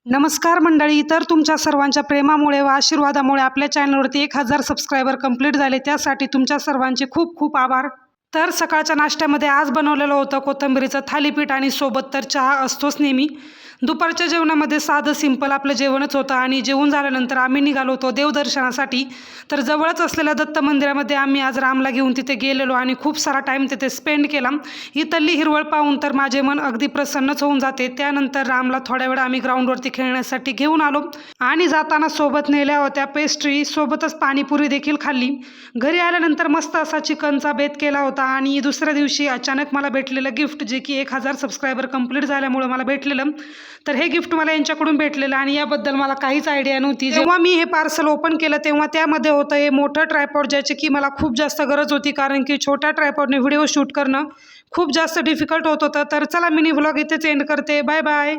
नमस्कार मंडळी, तर तुमच्या सर्वांच्या प्रेमामुळे व आशीर्वादामुळे आपल्या चॅनलवरती 1000 सबस्क्रायबर कंप्लीट झाले। त्यासाठी तुमच्या सर्वांचे खूप खूप आभार। तर सकाळच्या नाश्त्यामध्ये आज बनवलेलं होतं कोथिंबीरीचं थालीपीठ आणि सोबत तर चहा असतोच नेहमी। दुपारच्या जेवणामध्ये साधं सिंपल आपलं जेवणच होतं आणि जेवून झाल्यानंतर आम्ही निघालो होतो देवदर्शनासाठी। तर जवळच असलेल्या दत्त मंदिरामध्ये आम्ही आज रामला घेऊन तिथे गेलेलो आणि खूप सारा टाईम तिथे स्पेंड केला। इथली हिरवळ पाहून तर माझे मन अगदी प्रसन्नच होऊन जाते। त्यानंतर रामला थोड्या वेळ आम्ही ग्राउंडवरती खेळण्यासाठी घेऊन आलो आणि जाताना सोबत नेल्या होत्या पेस्ट्री, सोबतच पाणीपुरी देखील खाल्ली। घरी आल्यानंतर मस्त असा चिकनचा बेत केला होता आणि दुसऱ्या दिवशी अचानक मला भेटलेलं गिफ्ट, जे की 1000 सबस्क्रायबर कंप्लीट झाल्यामुळे मला भेटलेलं। तर हे गिफ्ट मला यांच्याकडून भेटलेलं आणि याबद्दल मला काहीच आयडिया नव्हती। जेव्हा मी हे पार्सल ओपन केलं तेव्हा त्यामध्ये होतं हे मोठं ट्रायपॉड, ज्याची की मला खूप जास्त गरज होती, कारण की छोट्या ट्रायपॉडने व्हिडिओ शूट करणं खूप जास्त डिफिकल्ट होत होतं। तर चला, मिनी व्लॉग इथेच एंड करते। Bye bye.